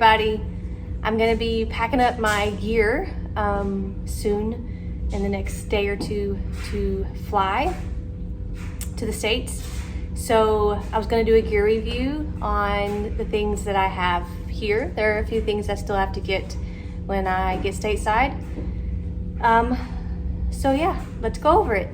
everybody. I'm gonna be packing up my gear soon in the next day or two to fly to the States. So I was gonna do a gear review on the things that I have here. There are a few things I still have to get when I get stateside. So yeah, let's go over it.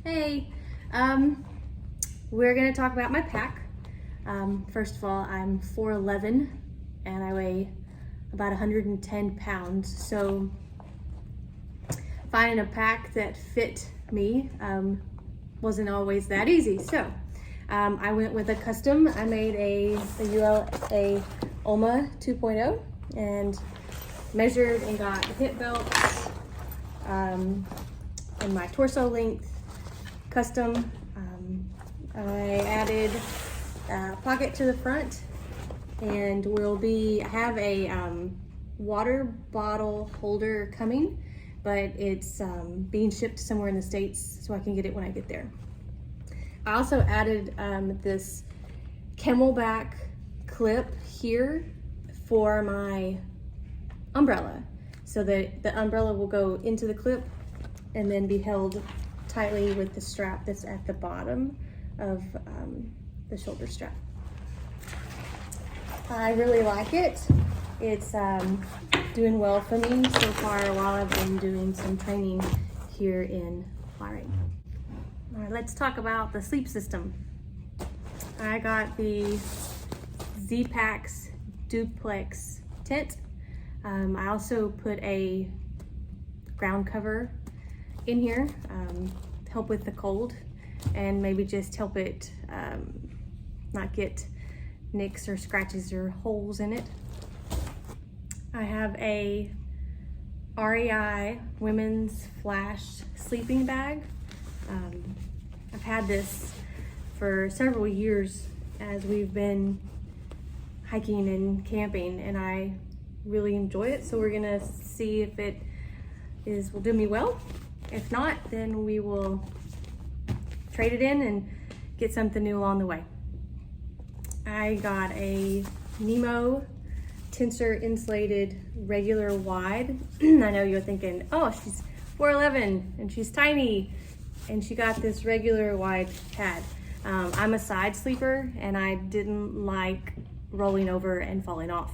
Hey, we're gonna talk about my pack. First of all, I'm 4'11" and I weigh about 110 pounds. So finding a pack that fit me wasn't always that easy. So I went with a custom. I made a ULA OMA 2.0 and measured and got the hip belts and my torso length custom. I added a pocket to the front, and I have a water bottle holder coming, but it's being shipped somewhere in the States, so I can get it when I get there. I also added this camelback clip here for my umbrella, so that the umbrella will go into the clip and then be held tightly with the strap that's at the bottom of the shoulder strap. I really like it. It's doing well for me so far while I've been doing some training here in flying. All right, let's talk about the sleep system. I got the Z-Packs duplex tent. I also put a ground cover in here to help with the cold and maybe just help it not get nicks or scratches or holes in it. I have a REI women's flash sleeping bag. I've had this for several years as we've been hiking and camping, and I really enjoy it. So we're gonna see if it will do me well. If not, then we will trade it in and get something new along the way. I got a Nemo tensor insulated regular wide. I know you're thinking, oh, she's 4'11" and she's tiny, and she got this regular wide pad. I'm a side sleeper and I didn't like rolling over and falling off.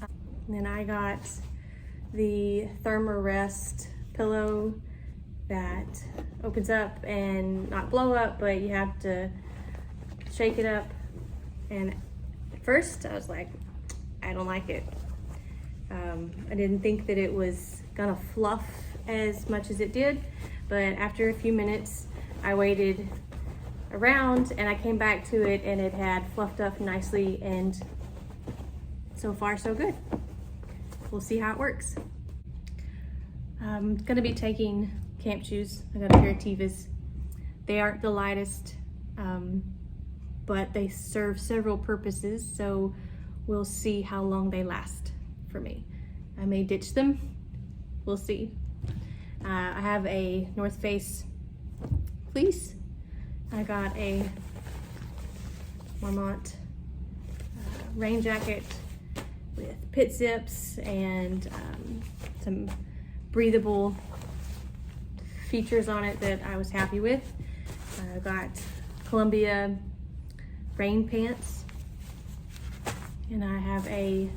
And then I got the Thermarest pillow that opens up and not blow up, but you have to shake it up. And at first I was like, I don't like it. I didn't think that it was gonna fluff as much as it did, but after a few minutes I waited around and I came back to it and it had fluffed up nicely, and so far so good. We'll see how it works. I'm gonna be taking camp shoes. I got a pair of Tevas. They aren't the lightest, but they serve several purposes, so we'll see how long they last for me. I may ditch them, we'll see. I have a North Face fleece. I got a Marmont rain jacket with pit zips and some breathable features on it that I was happy with. I got Columbia rain pants, and I have a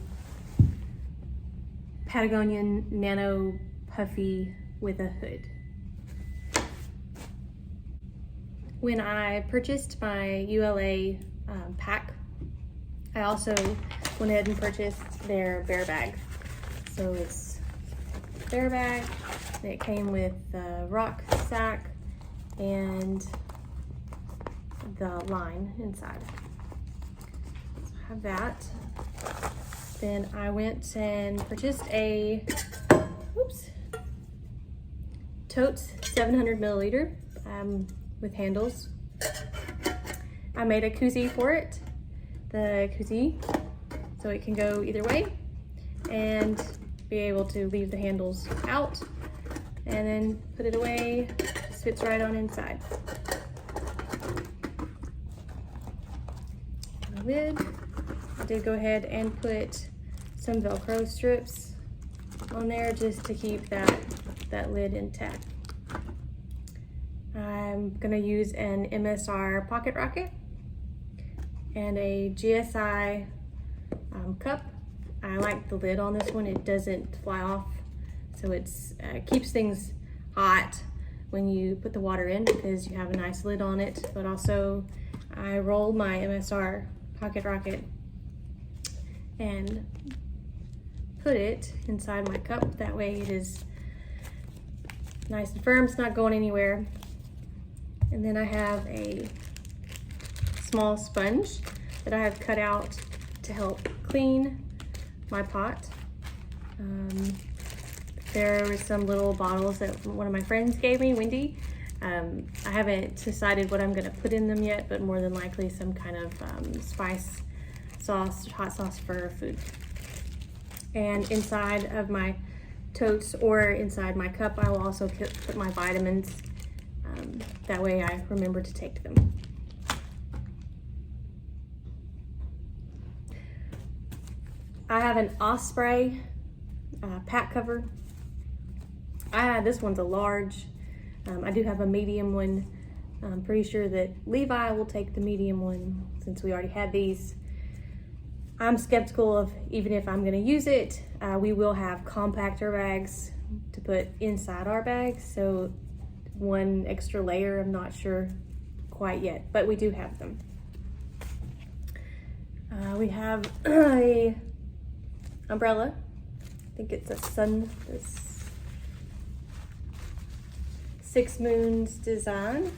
Patagonian Nano puffy with a hood. When I purchased my ULA pack, I also went ahead and purchased their bear bag. So it's bear bag. It came with the rock sack and the line inside. So I have that. Then I went and purchased a Totes 700 milliliter with handles. I made a koozie for it, the koozie, so it can go either way and be able to leave the handles out and then put it away. Just fits right on inside. The lid, I did go ahead and put some Velcro strips on there just to keep that lid intact. I'm gonna use an MSR pocket rocket and a GSI cup. I like the lid on this one. It doesn't fly off, so it's keeps things hot when you put the water in because you have a nice lid on it. But also I rolled my MSR pocket rocket and put it inside my cup. That way it is nice and firm, it's not going anywhere. And then I have a small sponge that I have cut out to help clean my pot. There were some little bottles that one of my friends gave me, Wendy. I haven't decided what I'm gonna put in them yet, but more than likely some kind of spice sauce, hot sauce for food. And inside of my totes or inside my cup, I will also put my vitamins. That way I remember to take them. I have an Osprey pack cover. This one's a large. I do have a medium one. I'm pretty sure that Levi will take the medium one since we already had these. I'm skeptical of even if I'm gonna use it. We will have compactor bags to put inside our bags, so one extra layer, I'm not sure quite yet, but we do have them. We have a umbrella. I think it's a this 6 Moons design.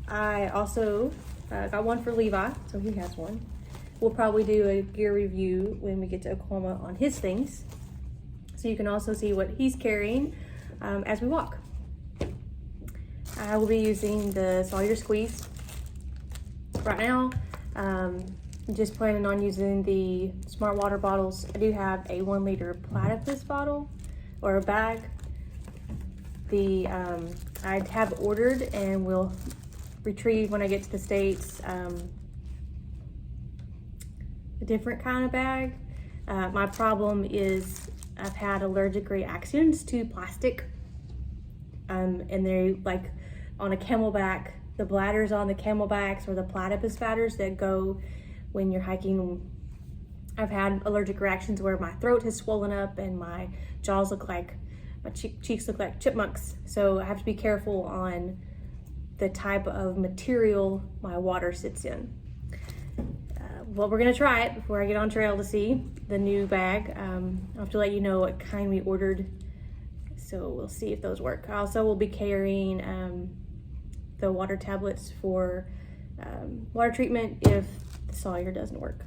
I also got one for Levi, so he has one. We'll probably do a gear review when we get to Oklahoma on his things, so you can also see what he's carrying as we walk. I will be using the Sawyer Squeeze right now. I'm just planning on using the Smart Water bottles. I do have a 1 liter platypus bottle or a bag. I have ordered and will retrieve when I get to the States a different kind of bag. My problem is I've had allergic reactions to plastic, and they like on a camelback, the bladders on the camelbacks or the platypus bladders that go when you're hiking. I've had allergic reactions where my throat has swollen up and my jaws look like, my cheeks look like chipmunks. So I have to be careful on the type of material my water sits in. Well, we're gonna try it before I get on trail to see the new bag. I'll have to let you know what kind we ordered, so we'll see if those work. I also will be carrying the water tablets for water treatment if the Sawyer doesn't work.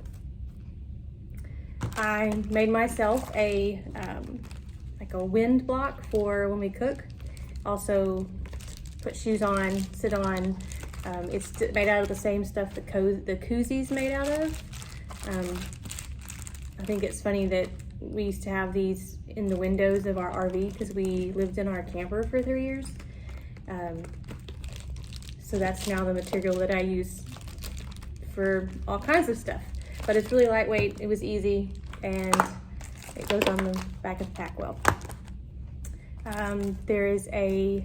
I made myself a like a wind block for when we cook. Also put shoes on, sit on. It's made out of the same stuff the koozie's made out of. I think it's funny that we used to have these in the windows of our RV because we lived in our camper for 3 years. So that's now the material that I use for all kinds of stuff. But it's really lightweight, it was easy, and it goes on the back of the pack well. There is a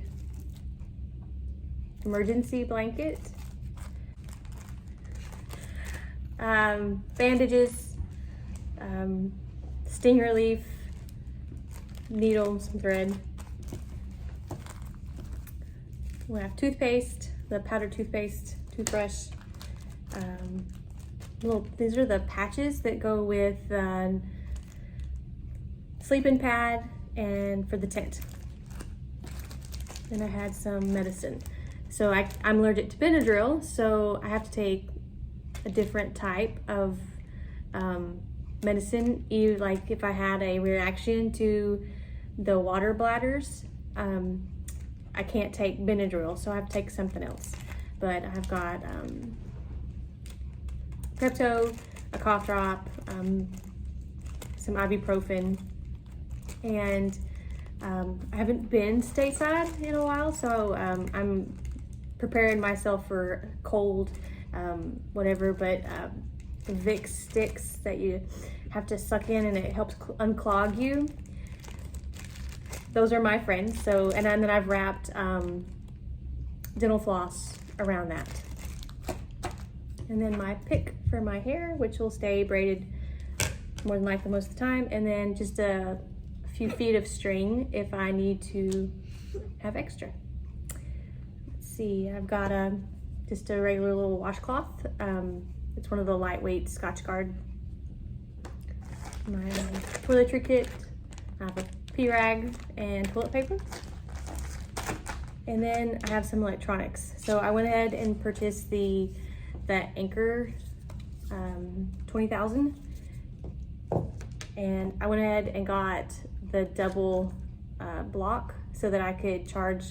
emergency blanket, bandages, sting relief, needle, some thread. We have toothpaste, the powdered toothpaste, toothbrush. These are the patches that go with sleeping pad and for the tent. Then I had some medicine. So I'm allergic to Benadryl, so I have to take a different type of medicine. Like if I had a reaction to the water bladders, I can't take Benadryl, so I have to take something else. But I've got Pepto, a cough drop, some ibuprofen, and I haven't been stateside in a while, so I'm preparing myself for cold, whatever, but Vicks sticks that you have to suck in and it helps unclog you. Those are my friends. So, and then I've wrapped dental floss around that. And then my pick for my hair, which will stay braided more than likely most of the time. And then just a few feet of string if I need to have extra. Let's see, I've got just a regular little washcloth. It's one of the lightweight Scotch Guard. My toiletry kit. I have a pee rag and toilet paper. And then I have some electronics. So I went ahead and purchased the Anchor 20,000. And I went ahead and got the double block so that I could charge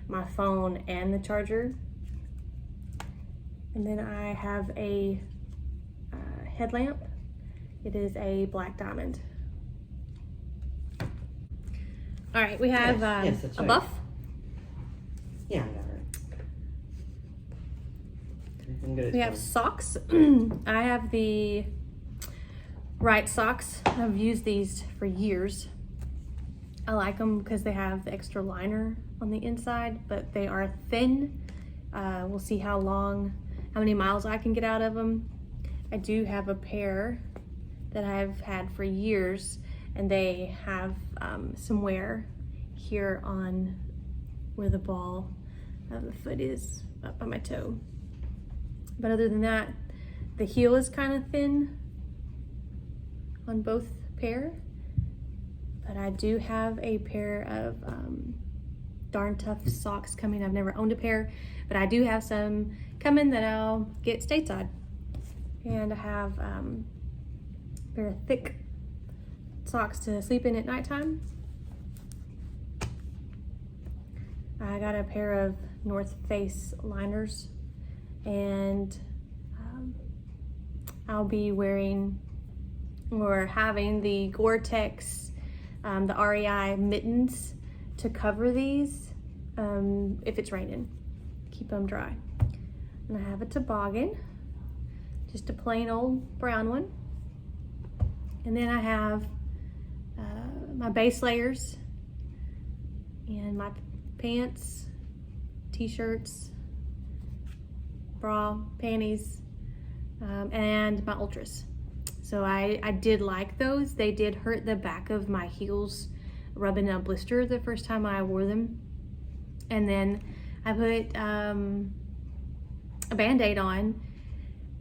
my phone and the charger. And then I have a headlamp. It is a black diamond. All right, we have yes, that's a right. buff. Yeah, I got it. We have socks. I have the right socks. I've used these for years. I like them because they have the extra liner on the inside, but they are thin. We'll see how many miles I can get out of them. I do have a pair that I've had for years, and they have some wear here on where the ball of the foot is, up by my toe. But other than that, the heel is kind of thin on both pair. But I do have a pair of Darn Tough socks coming. I've never owned a pair, but I do have some coming that I'll get stateside. And I have a pair of thick socks to sleep in at nighttime. I got a pair of North Face liners, and I'll be wearing or having the Gore-Tex, the REI mittens to cover these if it's raining, keep them dry. And I have a toboggan, just a plain old brown one. And then I have my base layers and my pants, t-shirts, bra, panties, and my ultras. So I did like those. They did hurt the back of my heels rubbing a blister the first time I wore them. And then I put a Band-Aid on,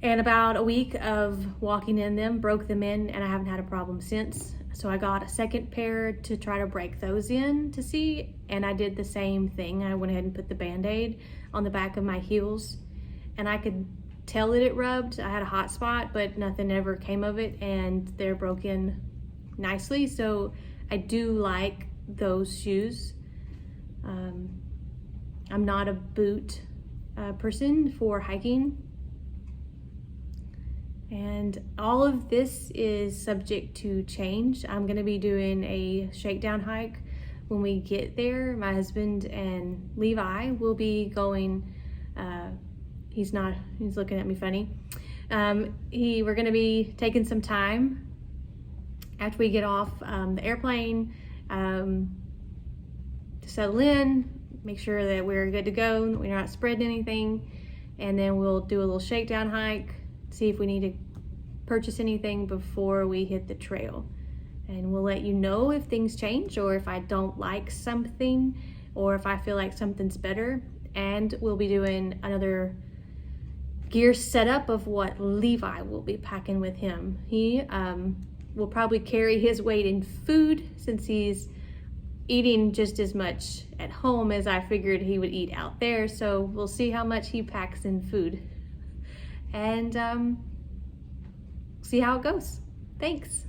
and about a week of walking in them broke them in, and I haven't had a problem since. So I got a second pair to try to break those in to see, and I did the same thing. I went ahead and put the Band-Aid on the back of my heels, and I could tell that it rubbed. I had a hot spot, but nothing ever came of it, and they're broken nicely. So I do like those shoes. I'm not a boot person for hiking. And all of this is subject to change. I'm gonna be doing a shakedown hike when we get there. My husband and Levi will be going, he's looking at me funny. We're gonna be taking some time after we get off the airplane to settle in, make sure that we're good to go, we're not spreading anything, and then we'll do a little shakedown hike, see if we need to purchase anything before we hit the trail. And we'll let you know if things change, or if I don't like something, or if I feel like something's better. And we'll be doing another gear setup of what Levi will be packing with him. He will probably carry his weight in food, since he's eating just as much at home as I figured he would eat out there. So we'll see how much he packs in food, and see how it goes. Thanks.